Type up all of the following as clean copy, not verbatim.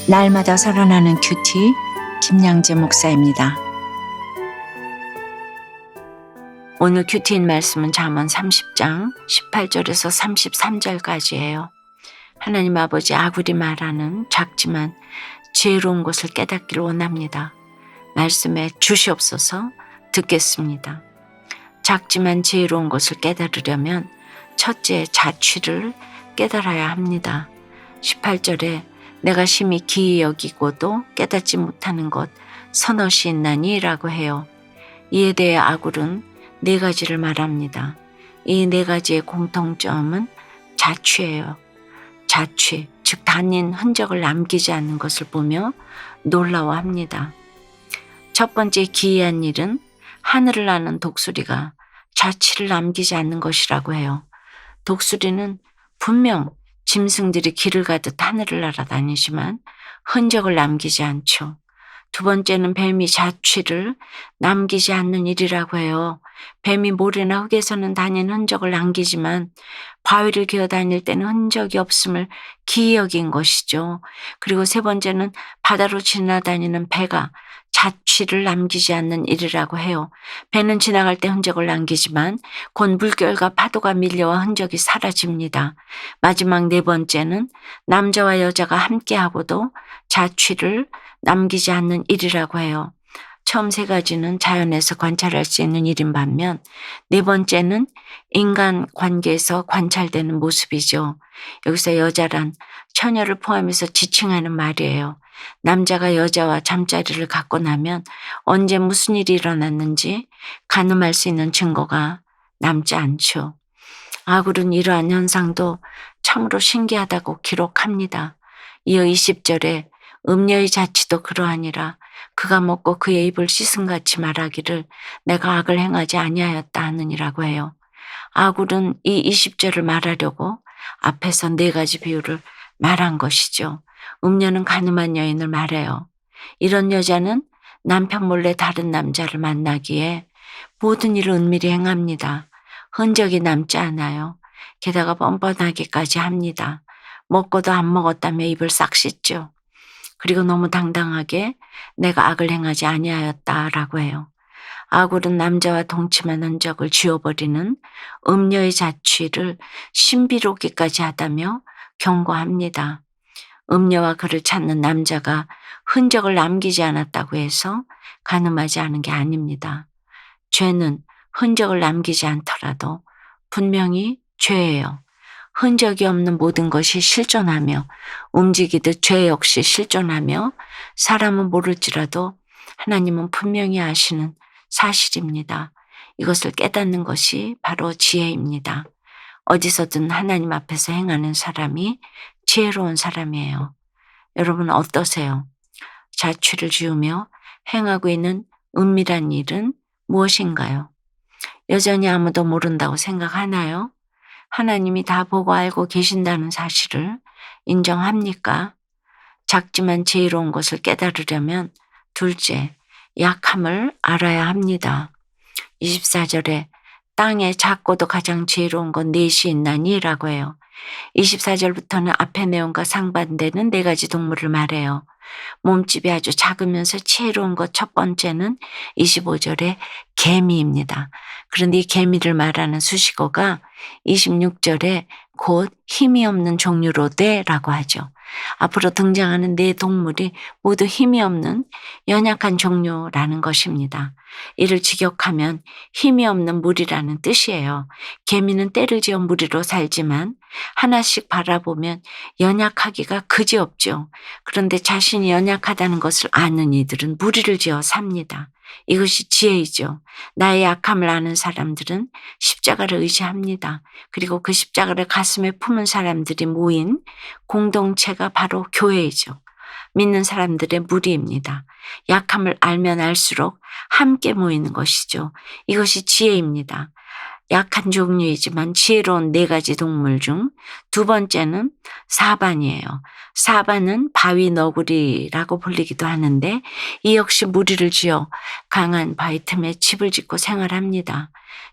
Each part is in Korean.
날마다 살아나는 큐티 김양재 목사입니다. 오늘 큐티인 말씀은 잠언 30장 18절에서 33절까지예요. 하나님 아버지, 아굴이 말하는 작지만 지혜로운 것을 깨닫기를 원합니다. 말씀에 주시옵소서. 듣겠습니다. 작지만 지혜로운 것을 깨달으려면 첫째, 자취를 깨달아야 합니다. 18절에 내가 심히 기이 여기고도 깨닫지 못하는 것 서너시 있나니 라고 해요. 이에 대해 아굴은 네 가지를 말합니다. 이 네 가지의 공통점은 자취예요. 자취, 즉 다닌 흔적을 남기지 않는 것을 보며 놀라워합니다. 첫 번째 기이한 일은 하늘을 나는 독수리가 자취를 남기지 않는 것이라고 해요. 독수리는 분명 짐승들이 길을 가듯 하늘을 날아다니지만 흔적을 남기지 않죠. 두 번째는 뱀이 자취를 남기지 않는 일이라고 해요. 뱀이 모래나 흙에서는 다닌 흔적을 남기지만 바위를 기어 다닐 때는 흔적이 없음을 기이 여긴 것이죠. 그리고 세 번째는 바다로 지나다니는 배가 자취를 남기지 않는 일이라고 해요. 배는 지나갈 때 흔적을 남기지만 곧 물결과 파도가 밀려와 흔적이 사라집니다. 마지막 네 번째는 남자와 여자가 함께하고도 자취를 남기지 않는 일이라고 해요. 처음 세 가지는 자연에서 관찰할 수 있는 일인 반면 네 번째는 인간 관계에서 관찰되는 모습이죠. 여기서 여자란 처녀를 포함해서 지칭하는 말이에요. 남자가 여자와 잠자리를 갖고 나면 언제 무슨 일이 일어났는지 가늠할 수 있는 증거가 남지 않죠. 아굴은 이러한 현상도 참으로 신기하다고 기록합니다. 이어 20절에 음녀의 자취도 그러하니라. 그가 먹고 그의 입을 씻음같이 말하기를 내가 악을 행하지 아니하였다 하느니라고 해요. 아굴은 이 20절을 말하려고 앞에서 네 가지 비유를 말한 것이죠. 음녀는 가늠한 여인을 말해요. 이런 여자는 남편 몰래 다른 남자를 만나기에 모든 일을 은밀히 행합니다. 흔적이 남지 않아요. 게다가 뻔뻔하기까지 합니다. 먹고도 안 먹었다며 입을 싹 씻죠. 그리고 너무 당당하게 내가 악을 행하지 아니하였다라고 해요. 아굴은 남자와 동침한 흔적을 지워버리는 음녀의 자취를 신비롭기까지 하다며 경고합니다. 음녀와 그를 찾는 남자가 흔적을 남기지 않았다고 해서 가늠하지 않은 게 아닙니다. 죄는 흔적을 남기지 않더라도 분명히 죄예요. 흔적이 없는 모든 것이 실존하며 움직이듯 죄 역시 실존하며 사람은 모를지라도 하나님은 분명히 아시는 사실입니다. 이것을 깨닫는 것이 바로 지혜입니다. 어디서든 하나님 앞에서 행하는 사람이 지혜로운 사람이에요. 여러분 어떠세요? 자취를 지우며 행하고 있는 은밀한 일은 무엇인가요? 여전히 아무도 모른다고 생각하나요? 하나님이 다 보고 알고 계신다는 사실을 인정합니까? 작지만 지혜로운 것을 깨달으려면 둘째, 약함을 알아야 합니다. 24절에 땅에 작고도 가장 지혜로운 건 넷이 있나니 라고 해요. 24절부터는 앞의 내용과 상반되는 네 가지 동물을 말해요. 몸집이 아주 작으면서 지혜로운 것 첫 번째는 25절에 개미입니다. 그런데 이 개미를 말하는 수식어가 26절에 곧 힘이 없는 종류로되라고 하죠. 앞으로 등장하는 네 동물이 모두 힘이 없는 연약한 종류라는 것입니다. 이를 직역하면 힘이 없는 무리라는 뜻이에요. 개미는 떼를 지어 무리로 살지만 하나씩 바라보면 연약하기가 그지없죠. 그런데 자신이 연약하다는 것을 아는 이들은 무리를 지어 삽니다. 이것이 지혜이죠. 나의 약함을 아는 사람들은 십자가를 의지합니다. 그리고 그 십자가를 가슴에 품은 사람들이 모인 공동체가 바로 교회이죠. 믿는 사람들의 무리입니다. 약함을 알면 알수록 함께 모이는 것이죠. 이것이 지혜입니다. 약한 종류이지만 지혜로운 네 가지 동물 중 두 번째는 사반이에요. 사반은 바위 너구리라고 불리기도 하는데 이 역시 무리를 지어 강한 바위 틈에 집을 짓고 생활합니다.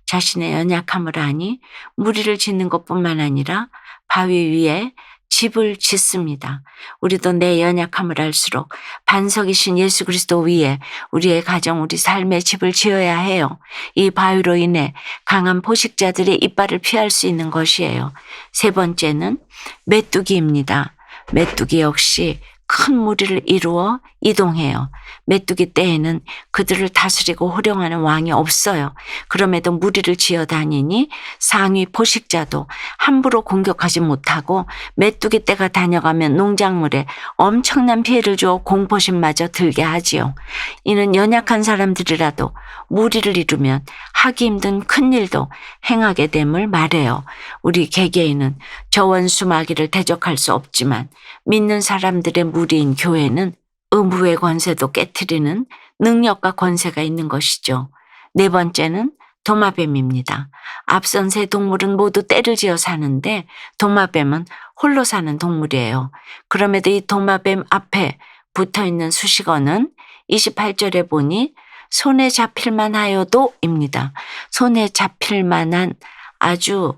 자신의 연약함을 아니 무리를 짓는 것뿐만 아니라 바위 위에 집을 짓습니다. 우리도 내 연약함을 알수록 반석이신 예수 그리스도 위에 우리의 가정, 우리 삶의 집을 지어야 해요. 이 바위로 인해 강한 포식자들의 이빨을 피할 수 있는 것이에요. 세 번째는 메뚜기입니다. 메뚜기 역시 큰 무리를 이루어 이동해요. 메뚜기 때에는 그들을 다스리고 호령하는 왕이 없어요. 그럼에도 무리를 지어 다니니 상위 포식자도 함부로 공격하지 못하고 메뚜기 떼가 다녀가면 농작물에 엄청난 피해를 주어 공포심마저 들게 하지요. 이는 연약한 사람들이라도 무리를 이루면 하기 힘든 큰 일도 행하게 됨을 말해요. 우리 개개인은 저 원수 마귀를 대적할 수 없지만 믿는 사람들의 무리인 교회는 음부의 권세도 깨트리는 능력과 권세가 있는 것이죠. 네 번째는 도마뱀입니다. 앞선 세 동물은 모두 떼를 지어 사는데 도마뱀은 홀로 사는 동물이에요. 그럼에도 이 도마뱀 앞에 붙어있는 수식어는 28절에 보니 손에 잡힐만 하여도입니다. 손에 잡힐만한 아주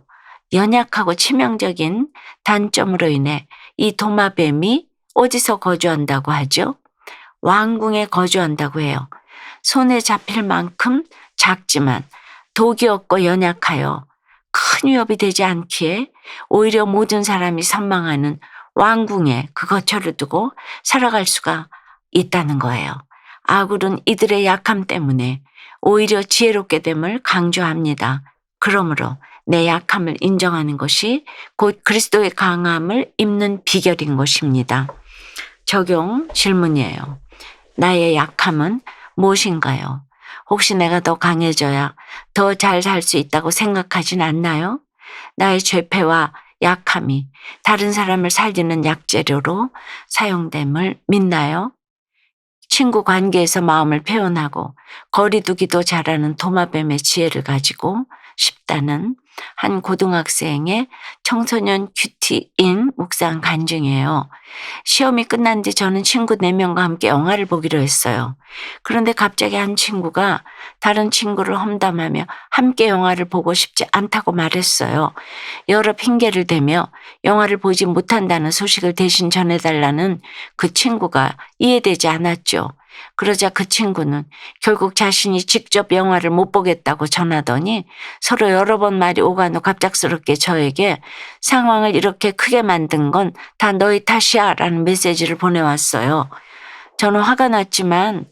연약하고 치명적인 단점으로 인해 이 도마뱀이 어디서 거주한다고 하죠? 왕궁에 거주한다고 해요. 손에 잡힐 만큼 작지만 독이 없고 연약하여 큰 위협이 되지 않기에 오히려 모든 사람이 선망하는 왕궁에 그 거처를 두고 살아갈 수가 있다는 거예요. 아굴은 이들의 약함 때문에 오히려 지혜롭게 됨을 강조합니다. 그러므로 내 약함을 인정하는 것이 곧 그리스도의 강함을 입는 비결인 것입니다. 적용 질문이에요. 나의 약함은 무엇인가요? 혹시 내가 더 강해져야 더 잘 살 수 있다고 생각하진 않나요? 나의 죄패와 약함이 다른 사람을 살리는 약재료로 사용됨을 믿나요? 친구 관계에서 마음을 표현하고 거리두기도 잘하는 도마뱀의 지혜를 가지고 싶다는 한 고등학생의 청소년 큐티인 묵상 간증이에요. 시험이 끝난 뒤 저는 친구 4명과 함께 영화를 보기로 했어요. 그런데 갑자기 한 친구가 다른 친구를 험담하며 함께 영화를 보고 싶지 않다고 말했어요. 여러 핑계를 대며 영화를 보지 못한다는 소식을 대신 전해달라는 그 친구가 이해되지 않았죠. 그러자 그 친구는 결국 자신이 직접 영화를 못 보겠다고 전하더니 서로 여러 번 말이 오간 후 갑작스럽게 저에게 상황을 이렇게 크게 만든 건 다 너희 탓이야 라는 메시지를 보내왔어요. 저는 화가 났지만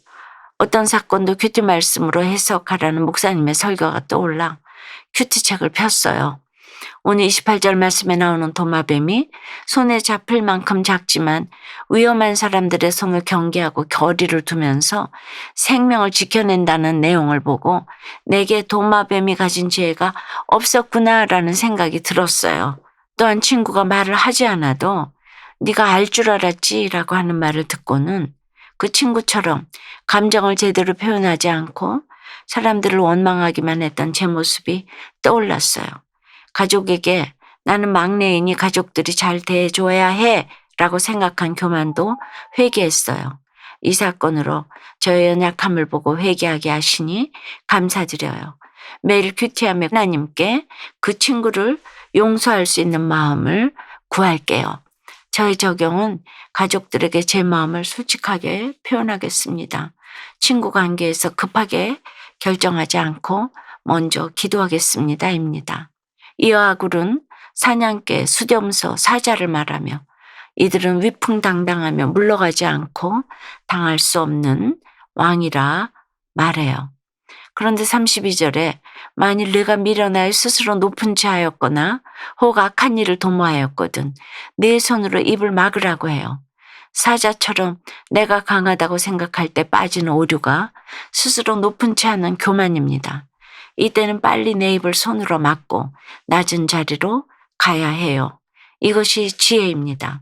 어떤 사건도 큐티 말씀으로 해석하라는 목사님의 설교가 떠올라 큐티 책을 폈어요. 오늘 28절 말씀에 나오는 도마뱀이 손에 잡힐 만큼 작지만 위험한 사람들의 손을 경계하고 거리를 두면서 생명을 지켜낸다는 내용을 보고 내게 도마뱀이 가진 지혜가 없었구나라는 생각이 들었어요. 또한 친구가 말을 하지 않아도 네가 알 줄 알았지 라고 하는 말을 듣고는 그 친구처럼 감정을 제대로 표현하지 않고 사람들을 원망하기만 했던 제 모습이 떠올랐어요. 가족에게 나는 막내이니 가족들이 잘 대해줘야 해 라고 생각한 교만도 회개했어요. 이 사건으로 저의 연약함을 보고 회개하게 하시니 감사드려요. 매일 큐티하며 하나님께 그 친구를 용서할 수 있는 마음을 구할게요. 저의 적용은 가족들에게 제 마음을 솔직하게 표현하겠습니다. 친구 관계에서 급하게 결정하지 않고 먼저 기도하겠습니다. 입니다. 이어 아굴은 사냥개, 수렴서, 사자를 말하며 이들은 위풍당당하며 물러가지 않고 당할 수 없는 왕이라 말해요. 그런데 32절에 만일 내가 미련하여 스스로 높은 자하였거나 혹 악한 일을 도모하였거든 내 손으로 입을 막으라고 해요. 사자처럼 내가 강하다고 생각할 때 빠지는 오류가 스스로 높은 채하는 교만입니다. 이때는 빨리 내 입을 손으로 막고 낮은 자리로 가야 해요. 이것이 지혜입니다.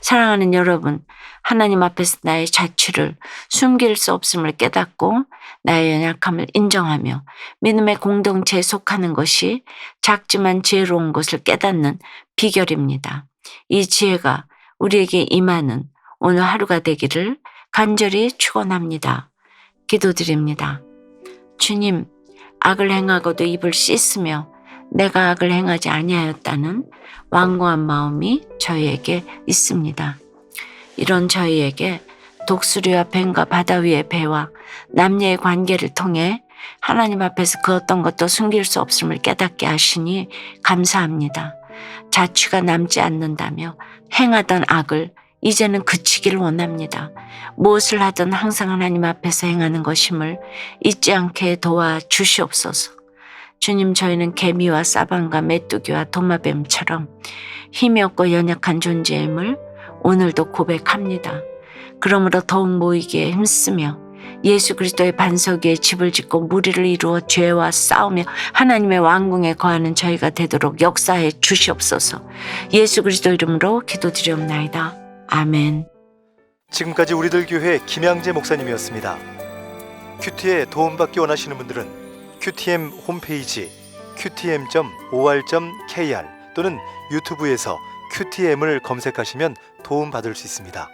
사랑하는 여러분, 하나님 앞에서 나의 자취를 숨길 수 없음을 깨닫고 나의 연약함을 인정하며 믿음의 공동체에 속하는 것이 작지만 지혜로운 것을 깨닫는 비결입니다. 이 지혜가 우리에게 임하는 오늘 하루가 되기를 간절히 축원합니다. 기도드립니다. 주님, 악을 행하고도 입을 씻으며 내가 악을 행하지 아니하였다는 완고한 마음이 저희에게 있습니다. 이런 저희에게 독수리와 뱀과 바다 위의 배와 남녀의 관계를 통해 하나님 앞에서 그 어떤 것도 숨길 수 없음을 깨닫게 하시니 감사합니다. 자취가 남지 않는다며 행하던 악을 이제는 그치기를 원합니다. 무엇을 하든 항상 하나님 앞에서 행하는 것임을 잊지 않게 도와주시옵소서. 주님, 저희는 개미와 사방과 메뚜기와 도마뱀처럼 힘이 없고 연약한 존재임을 오늘도 고백합니다. 그러므로 더욱 모이기에 힘쓰며 예수 그리스도의 반석 위에 집을 짓고 무리를 이루어 죄와 싸우며 하나님의 왕궁에 거하는 저희가 되도록 역사해 주시옵소서. 예수 그리스도 이름으로 기도드리옵나이다. 아멘. 지금까지 우리들 교회 김양재 목사님이었습니다. 큐티에 도움받기 원하시는 분들은 QTM 홈페이지 qtm.or.kr 또는 유튜브에서 QTM을 검색하시면 도움받을 수 있습니다.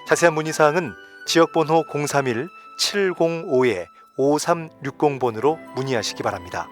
자세한 문의사항은 지역번호 031-705-5360번으로 문의하시기 바랍니다.